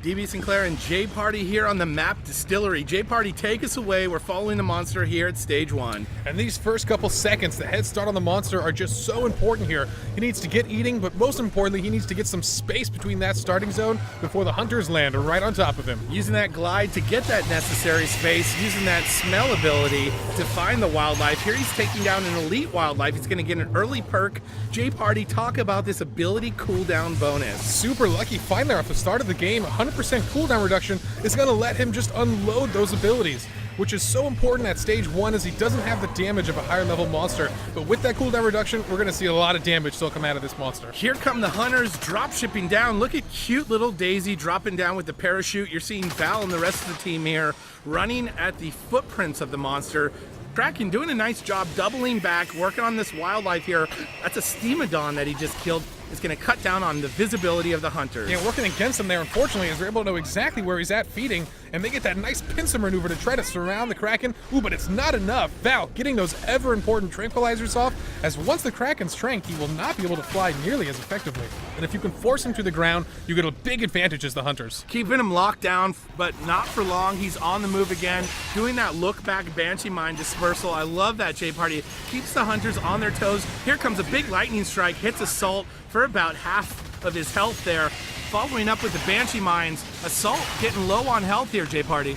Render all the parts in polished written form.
DB Sinclair and J-Party here on the map Distillery. J-Party, take us away. We're following the monster here at stage 1. And these first couple seconds, the head start on the monster are just so important here. He needs to get eating, but most importantly, he needs to get some space between that starting zone before the hunters land right on top of him. Using that glide to get that necessary space, using that smell ability to find the wildlife. Here he's taking down an elite wildlife. He's going to get an early perk. J-Party, talk about this ability cooldown bonus. Super lucky find there at the start of the game. 100% cooldown reduction is going to let him just unload those abilities, which is so important at stage 1 as he doesn't have the damage of a higher level monster. But with that cooldown reduction, we're going to see a lot of damage still come out of this monster. Here come the hunters drop shipping down. Look at cute little Daisy dropping down with the parachute. You're seeing Val and the rest of the team here running at the footprints of the monster. Kraken doing a nice job doubling back, working on this wildlife here. That's a Steamodon that he just killed. It's going to cut down on the visibility of the hunters. Yeah, working against him there, unfortunately, as they're able to know exactly where he's at feeding, and they get that nice pincer maneuver to try to surround the Kraken. Ooh, but it's not enough. Val getting those ever-important tranquilizers off, as once the Kraken's tranked, he will not be able to fly nearly as effectively. And if you can force him to the ground, you get a big advantage as the hunters. Keeping him locked down, but not for long. He's on the move again, doing that look-back Banshee Mine dispersal. I love that, J-Party. Keeps the hunters on their toes. Here comes a big lightning strike, hits Assault for about half of his health there. Following up with the Banshee Mines. Assault getting low on health here, J-Party.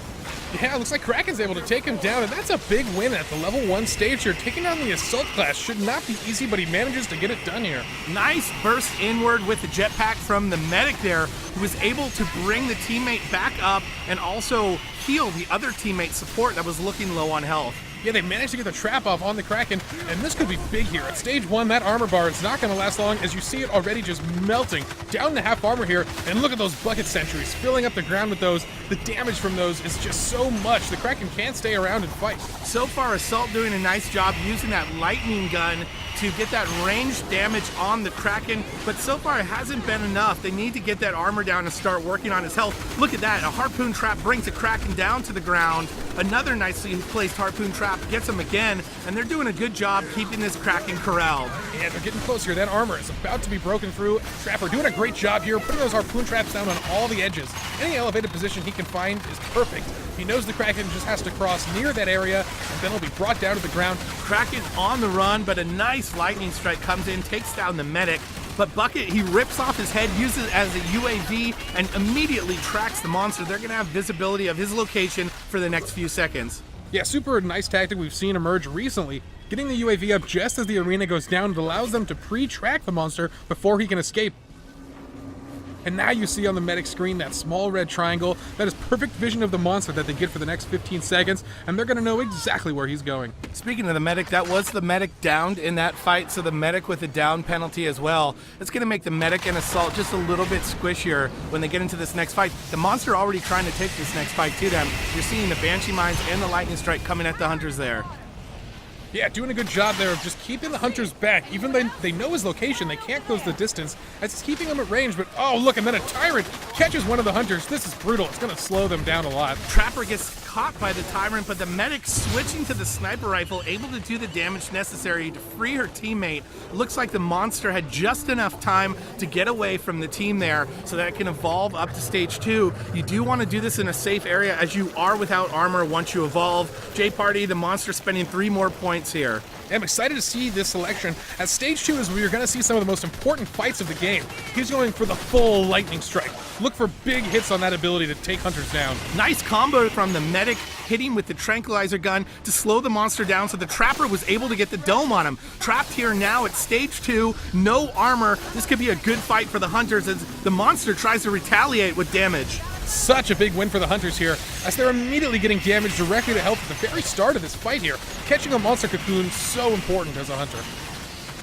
Yeah, it looks like Kraken's able to take him down, and that's a big win at the level 1 stage here. Taking down the Assault class should not be easy, but he manages to get it done here. Nice burst inward with the jetpack from the medic there, who was able to bring the teammate back up and also heal the other teammate's support that was looking low on health. Yeah, they managed to get the trap off on the Kraken, and this could be big here. At stage 1, that armor bar is not going to last long, as you see it already just melting down to half armor here. And look at those bucket sentries filling up the ground with those. The damage from those is just so much. The Kraken can't stay around and fight. So far, Assault doing a nice job using that lightning gun to get that ranged damage on the Kraken, but so far it hasn't been enough. They need to get that armor down and start working on his health. Look at that, a harpoon trap brings the Kraken down to the ground. Another nicely placed harpoon trap gets him again, and they're doing a good job keeping this Kraken corralled. Yeah, they're getting close here. That armor is about to be broken through. Trapper doing a great job here, putting those harpoon traps down on all the edges. Any elevated position he can find is perfect. He knows the Kraken just has to cross near that area, and then he'll be brought down to the ground. Kraken on the run, but a nice lightning strike comes in, takes down the medic. But Bucket, he rips off his head, uses it as a UAV, and immediately tracks the monster. They're going to have visibility of his location for the next few seconds. Yeah, super nice tactic we've seen emerge recently. Getting the UAV up just as the arena goes down, it allows them to pre-track the monster before he can escape. And now you see on the medic screen that small red triangle. That is perfect vision of the monster that they get for the next 15 seconds, and they're going to know exactly where he's going. Speaking of the medic, that was the medic downed in that fight, so the medic with a down penalty as well. It's going to make the medic and Assault just a little bit squishier when they get into this next fight. The monster already trying to take this next fight to them. You're seeing the Banshee Mines and the Lightning Strike coming at the hunters there. Yeah, doing a good job there of just keeping the hunters back. Even though they know his location, they can't close the distance as it's keeping them at range. But oh, look, and then a Tyrant catches one of the hunters. This is brutal. It's going to slow them down a lot. Trapper gets caught by the Tyrant, but the medic switching to the sniper rifle, able to do the damage necessary to free her teammate. Looks like the monster had just enough time to get away from the team there so that it can evolve up to stage 2. You do want to do this in a safe area as you are without armor once you evolve. J-Party, the monster spending 3 more points here. I'm excited to see this selection, as stage 2 is where you're going to see some of the most important fights of the game. He's going for the full lightning strike. Look for big hits on that ability to take hunters down. Nice combo from the medic, hitting with the tranquilizer gun to slow the monster down, so the Trapper was able to get the dome on him. Trapped here now at stage 2, no armor. This could be a good fight for the hunters as the monster tries to retaliate with damage. Such a big win for the hunters here, as they're immediately getting damage directly to health at the very start of this fight here. Catching a monster cocoon, so important as a hunter.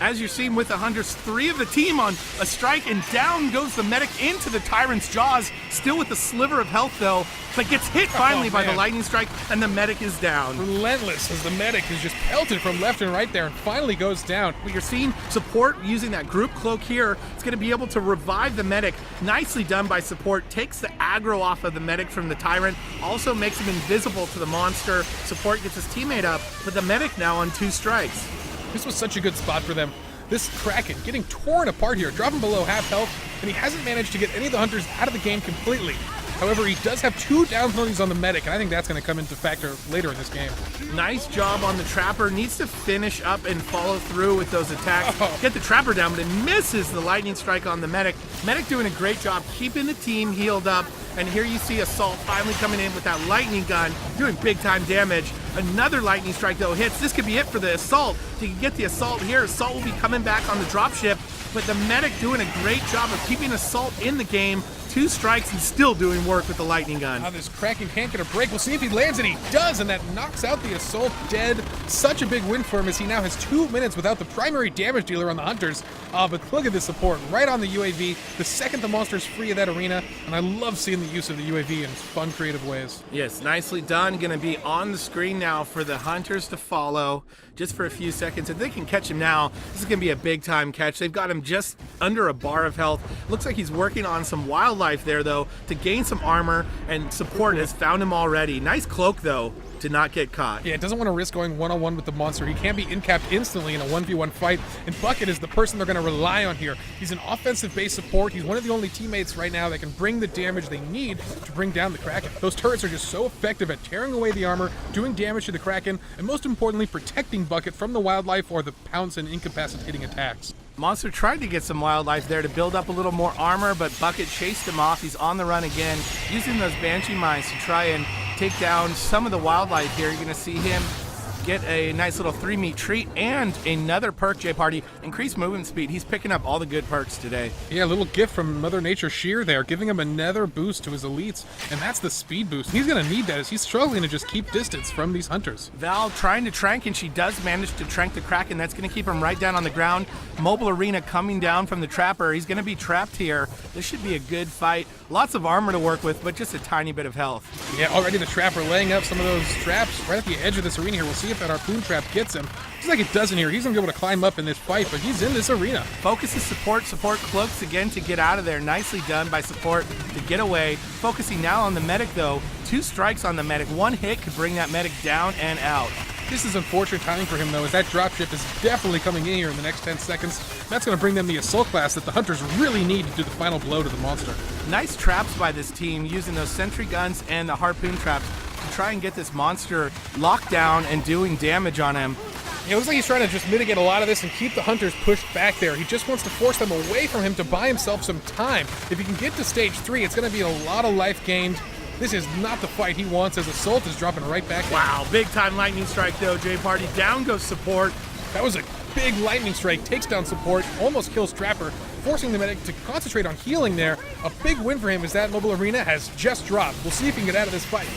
As you've seen with the hunters, 3 of the team on a strike, and down goes the medic into the Tyrant's jaws, still with a sliver of health though, but gets hit finally by the lightning strike, and the medic is down. Relentless, as the medic is just pelted from left and right there and finally goes down. But you're seeing support using that group cloak here. It's going to be able to revive the medic. Nicely done by support. Takes the aggro off of the medic from the Tyrant. Also makes him invisible to the monster. Support gets his teammate up, but the medic now on 2 strikes. This was such a good spot for them. This Kraken getting torn apart here, dropping below half health, and he hasn't managed to get any of the hunters out of the game completely. However, he does have 2 down penalties on the medic, and I think that's going to come into factor later in this game. Nice job on the Trapper. Needs to finish up and follow through with those attacks. Get the Trapper down, but it misses the lightning strike on the medic. Medic doing a great job keeping the team healed up. And here you see Assault finally coming in with that lightning gun, doing big time damage. Another lightning strike though hits. This could be it for the Assault. If you can get the Assault here, Assault will be coming back on the dropship. But the medic doing a great job of keeping Assault in the game. 2 strikes and still doing work with the lightning gun. Now this Kraken can't get a break. We'll see if he lands, and he does, and that knocks out the Assault dead. Such a big win for him as he now has 2 minutes without the primary damage dealer on the Hunters. But look at the support right on the UAV. The second the monster's free of that arena, and I love seeing the use of the UAV in fun, creative ways. Yes, nicely done. Going to be on the screen now for the Hunters to follow just for a few seconds. If they can catch him now, this is going to be a big time catch. They've got him just under a bar of health. Looks like he's working on some wildlife there, though, to gain some armor, and support has found him already. Nice cloak, though, to not get caught. Yeah, doesn't want to risk going one-on-one with the monster. He can't be in-capped instantly in a 1v1 fight, and Bucket is the person they're going to rely on here. He's an offensive-based support. He's one of the only teammates right now that can bring the damage they need to bring down the Kraken. Those turrets are just so effective at tearing away the armor, doing damage to the Kraken, and most importantly, protecting Bucket from the wildlife or the pounce and incapacitating attacks. Monster tried to get some wildlife there to build up a little more armor, but Bucket chased him off. He's on the run again, using those Banshee mines to try and take down some of the wildlife here. You're going to see him get a nice little 3-meat treat and another perk, J-Party, increased movement speed. He's picking up all the good perks today. Yeah, a little gift from Mother Nature Sheer there, giving him another boost to his elites, and that's the speed boost. He's going to need that as he's struggling to just keep distance from these Hunters. Val trying to trank, and she does manage to trank the Kraken. That's going to keep him right down on the ground. Mobile Arena coming down from the Trapper. He's going to be trapped here. This should be a good fight. Lots of armor to work with, but just a tiny bit of health. Yeah, already the Trapper laying up some of those traps right at the edge of this arena here. We'll see if that harpoon trap gets him. Just like it doesn't here. He's going to be able to climb up in this fight, but he's in this arena. Focuses support. Support cloaks again to get out of there. Nicely done by support to get away. Focusing now on the medic, though. 2 strikes on the medic. 1 hit could bring that medic down and out. This is unfortunate timing for him, though, as that dropship is definitely coming in here in the next 10 seconds. That's going to bring them the Assault class that the Hunters really need to do the final blow to the monster. Nice traps by this team, using those sentry guns and the harpoon traps to try and get this monster locked down and doing damage on him. It looks like he's trying to just mitigate a lot of this and keep the Hunters pushed back there. He just wants to force them away from him to buy himself some time. If he can get to stage 3, it's going to be a lot of life gained. This is not the fight he wants as Assault is dropping right back in. Wow, big time lightning strike though, J-Party. Down goes support. That was a big lightning strike, takes down support, almost kills Trapper, forcing the medic to concentrate on healing there. A big win for him as that Mobile Arena has just dropped. We'll see if he can get out of this fight.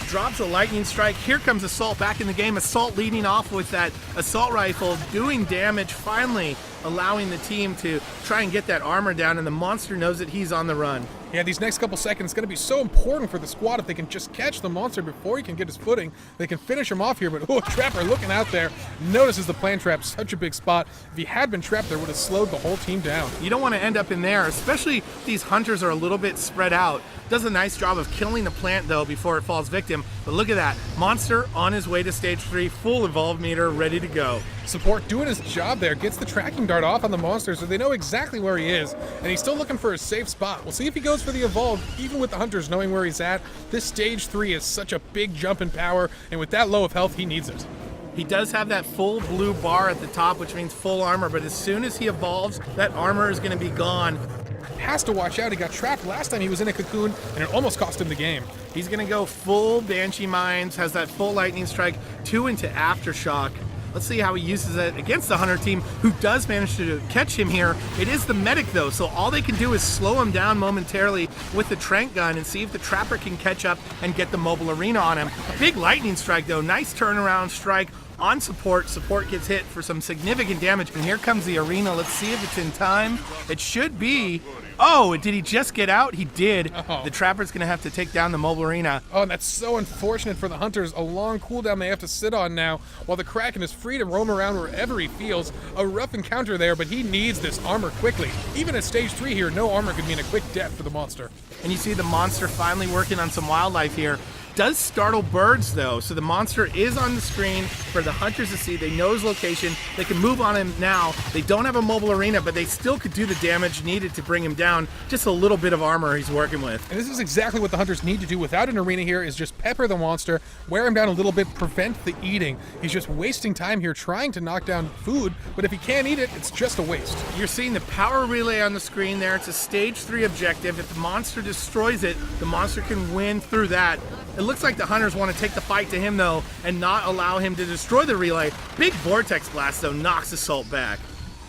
Drops a lightning strike. Here comes Assault back in the game. Assault leading off with that assault rifle, doing damage, finally allowing the team to try and get that armor down, and the monster knows that he's on the run. Yeah, these next couple seconds going to be so important for the squad. If they can just catch the monster before he can get his footing, they can finish him off here. But oh, Trapper looking out there, notices the plant trap, such a big spot. If he had been trapped there, would have slowed the whole team down. You don't want to end up in there, especially if these Hunters are a little bit spread out. Does a nice job of killing the plant, though, before it falls victim. But look at that. Monster on his way to stage 3, full evolve meter, ready to go. Support doing his job there, gets the tracking dart off on the monster so they know exactly where he is, and he's still looking for a safe spot. We'll see if he goes for the evolve, even with the Hunters knowing where he's at. This stage 3 is such a big jump in power, and with that low of health, he needs it. He does have that full blue bar at the top, which means full armor, but as soon as he evolves, that armor is going to be gone. Has to watch out. He got trapped last time he was in a cocoon, and it almost cost him the game. He's going to go full Banshee Mines, has that full Lightning Strike, 2 into Aftershock. Let's see how he uses it against the Hunter team, who does manage to catch him here. It is the medic, though, so all they can do is slow him down momentarily with the Trank gun and see if the Trapper can catch up and get the Mobile Arena on him. Big Lightning Strike, though. Nice turnaround strike on support. Support gets hit for some significant damage. And here comes the Arena. Let's see if it's in time. It should be. Oh, did he just get out? He did. Oh. The Trapper's going to have to take down the Mobile Arena. Oh, and that's so unfortunate for the Hunters. A long cooldown they have to sit on now, while the Kraken is free to roam around wherever he feels. A rough encounter there, but he needs this armor quickly. Even at stage 3 here, no armor could mean a quick death for the monster. And you see the monster finally working on some wildlife here. does startle birds though, so the monster is on the screen for the hunters to see. They know his location. They can move on him now. They don't have a mobile arena, but they still could do the damage needed to bring him down. Just a little bit of armor he's working with. And this is exactly what the hunters need to do without an arena here, is just pepper the monster, wear him down a little bit, prevent the eating. He's just wasting time here trying to knock down food, but if he can't eat it, it's just a waste. You're seeing the power relay on the screen there. It's a stage 3 objective. If the monster destroys it, the monster can win through that. It looks like the hunters want to take the fight to him though and not allow him to destroy the relay. Big vortex blast though knocks Assault back.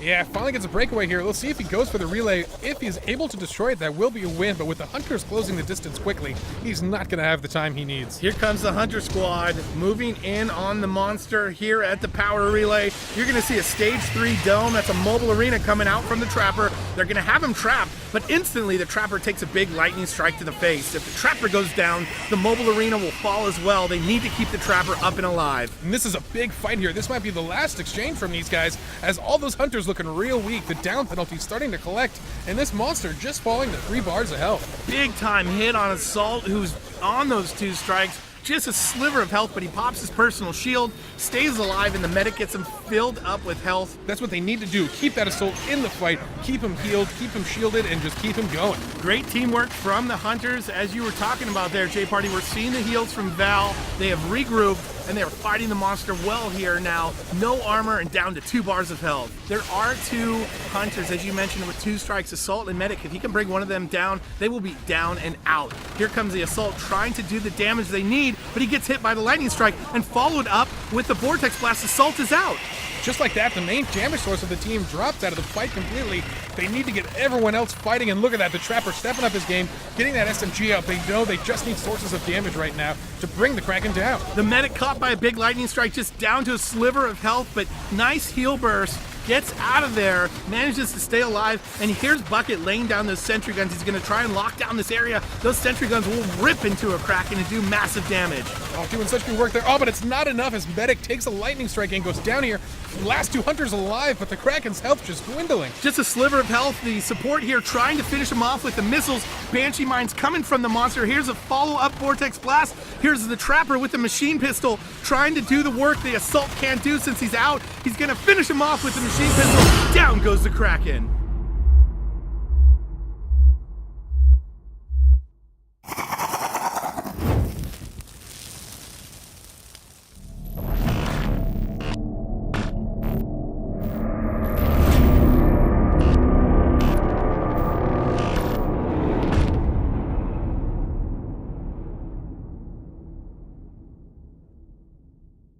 Yeah, finally gets a breakaway here. Let's see if he goes for the relay. If he's able to destroy it, that will be a win, but with the hunters closing the distance quickly, he's not going to have the time he needs. Here comes the hunter squad moving in on the monster here at the power relay. You're going to see a stage 3 dome. That's a mobile arena coming out from the trapper. They're going to have him trapped, but instantly the trapper takes a big lightning strike to the face. If the trapper goes down, the mobile arena will fall as well. They need to keep the trapper up and alive. And this is a big fight here. This might be the last exchange from these guys, as all those hunters looking real weak. The down penalty starting to collect, and this monster just falling to 3 bars of health. Big time hit on Assault, who's on those 2 strikes. Just a sliver of health, but he pops his personal shield, stays alive, and the medic gets him filled up with health. That's what they need to do. Keep that Assault in the fight, keep him healed, keep him shielded, and just keep him going. Great teamwork from the hunters. As you were talking about there, J-Party, we're seeing the heals from Val. They have regrouped, and they are fighting the monster well here now. No armor and down to 2 bars of health. There are 2 hunters, as you mentioned, with 2 strikes, Assault and Medic. If he can bring one of them down, they will be down and out. Here comes the Assault trying to do the damage they need, but he gets hit by the lightning strike and followed up with the vortex blast. Assault is out. Just like that, the main damage source of the team drops out of the fight completely. They need to get everyone else fighting, and look at that, the Trapper stepping up his game, getting that SMG out. They know they just need sources of damage right now to bring the Kraken down. The medic caught by a big lightning strike, just down to a sliver of health, but nice heal burst. Gets out of there, manages to stay alive, and here's Bucket laying down those sentry guns. He's going to try and lock down this area. Those sentry guns will rip into a Kraken and do massive damage. Oh, doing such good work there. Oh, but it's not enough as Medic takes a lightning strike and goes down here. Last 2 hunters alive, but the Kraken's health just dwindling. Just a sliver of health. The support here trying to finish him off with the missiles. Banshee mines coming from the monster. Here's a follow-up Vortex Blast. Here's the Trapper with the machine pistol trying to do the work the Assault can't do since he's out. He's going to finish him off with the machine pistol. Down goes the Kraken.